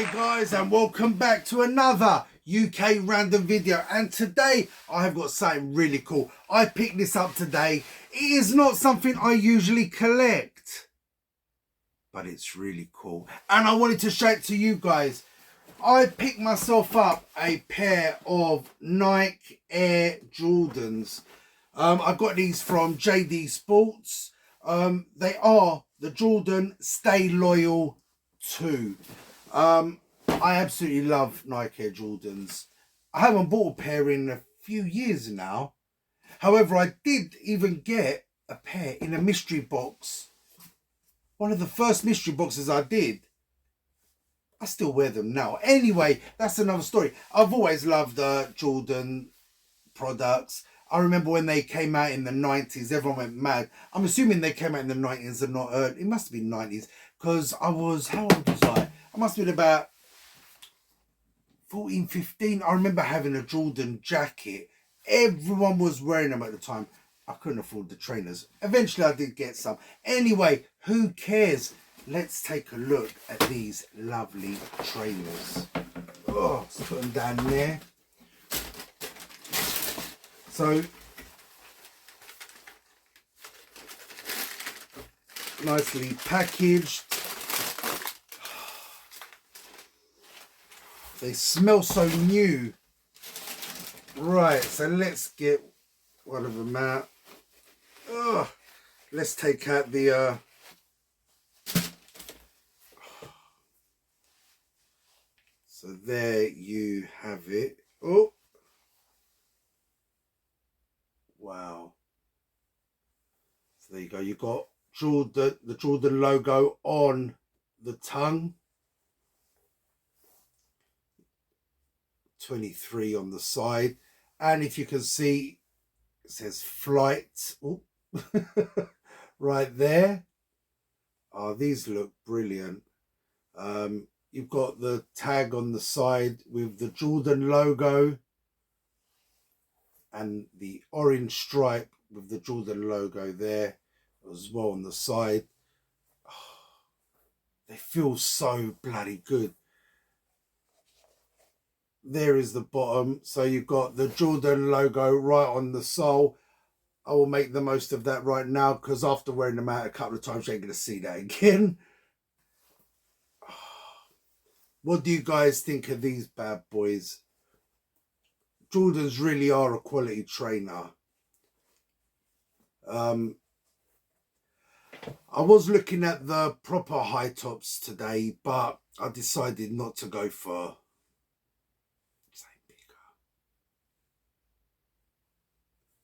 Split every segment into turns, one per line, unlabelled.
Hey guys, and welcome back to another UK random video, and today I have got something really cool. I picked this up today. It is not something I usually collect, but it's really cool and I wanted to show it to you guys. I picked myself up a pair of Nike Air Jordans. I got these from JD Sports. They are the Jordan Stay Loyal 2. I absolutely love Nike Air Jordans. I haven't bought a pair in a few years now. However, I did even get a pair in a mystery box. One of the first mystery boxes I did. I still wear them now. Anyway, that's another story. I've always loved Jordan products. I remember when they came out in the 90s, everyone went mad. I'm assuming they came out in the 90s and not early. It must have been 90s because I was, how old was I? I must have been about 14, 15. I remember having a Jordan jacket. Everyone was wearing them at the time. I couldn't afford the trainers. Eventually I did get some. Anyway, who cares? Let's take a look at these lovely trainers. Oh, let's put them down there. So, nicely packaged. They smell so new. Right, so let's get one of them out. Ugh. Let's take out the so there you have it. Oh, wow. So there you go. You got Jordan, the Jordan logo on the tongue. 23 on the side. And if you can see, it says flight. Oh, right there. Oh, these look brilliant. You've got the tag on the side with the Jordan logo and the orange stripe with the Jordan logo there as well on the side. Oh, they feel so bloody good. There is the bottom. So you've got the Jordan logo right on the sole. I will make the most of that right now because after wearing them out a couple of times, you ain't going to see that again. What do you guys think of these bad boys? Jordans really are a quality trainer. I was looking at the proper high tops today, but I decided not to go for something bigger.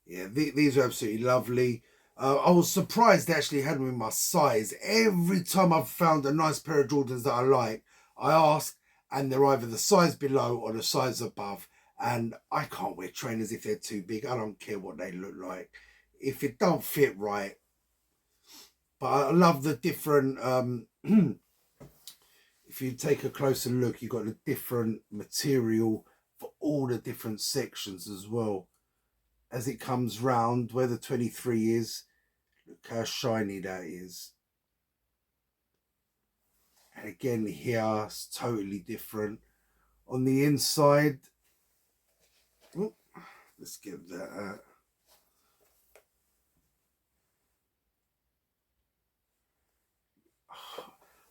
Yeah, these are absolutely lovely. I was surprised they actually had them in my size. Every time I've found a nice pair of Jordans that I like, I ask, and they're either the size below or the size above. And I can't wear trainers if they're too big. I don't care what they look like. If it don't fit right. But I love the different, if you take a closer look, you've got a different material for all the different sections as well. As it comes round, where the 23 is, look how shiny that is. And again, here it's totally different. On the inside, oh, let's get that out.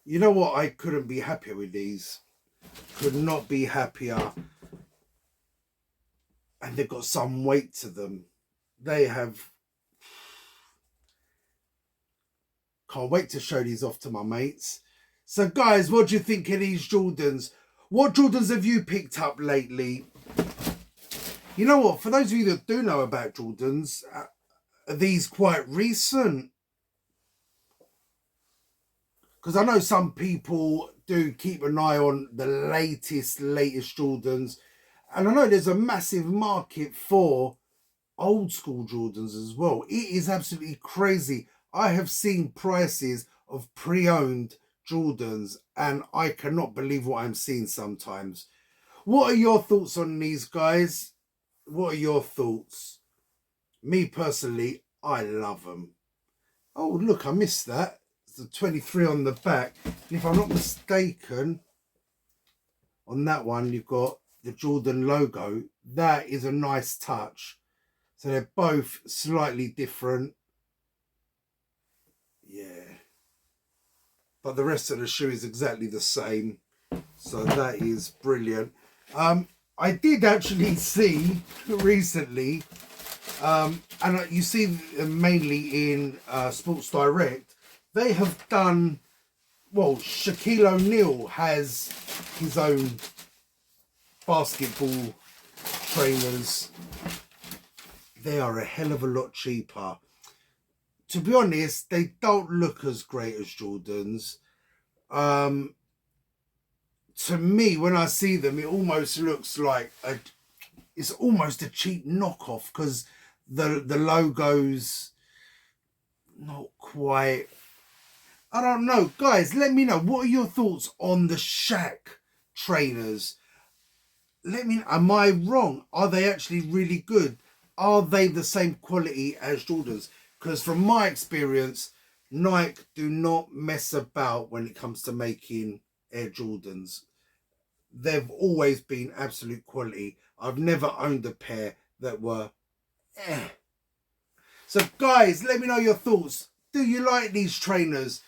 You know what? I couldn't be happier with these. Could not be happier. And they've got some weight to them. They have. Can't wait to show these off to my mates. So guys, what do you think of these Jordans? What Jordans have you picked up lately? You know what? For those of you that do know about Jordans, are these quite recent? Because I know some people do keep an eye on the latest Jordans. And I know there's a massive market for old school Jordans as well. It is absolutely crazy. I have seen prices of pre-owned Jordans and I cannot believe what I'm seeing sometimes. What are your thoughts on these, guys? What are your thoughts? Me personally, I love them. Oh, look, I missed that. It's the 23 on the back. And if I'm not mistaken, On that one, you've got the Jordan logo. That is a nice touch. So they're both slightly different. Yeah. But the rest of the shoe is exactly the same. So that is brilliant. I did actually see recently, and you see them mainly in Sports Direct, they have done, well, Shaquille O'Neal has his own basketball trainers. They are a hell of a lot cheaper. To be honest, they don't look as great as Jordans. To me, when I see them, it almost looks like it's almost a cheap knockoff, because the logo's not quite. I don't know, guys. Let me know, what are your thoughts on the Shaq trainers? Let me know, am I wrong? Are they actually really good? Are they the same quality as Jordans? Because from my experience, Nike do not mess about when it comes to making Air Jordans. They've always been absolute quality. I've never owned a pair that were eh. So guys, let me know your thoughts. Do you like these trainers?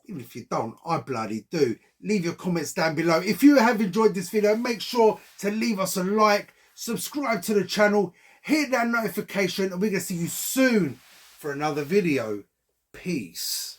Even if you don't, I bloody do. Leave your comments down below. If you have enjoyed this video, make sure to leave us a like, subscribe to the channel, hit that notification, and we're going to see you soon for another video. Peace.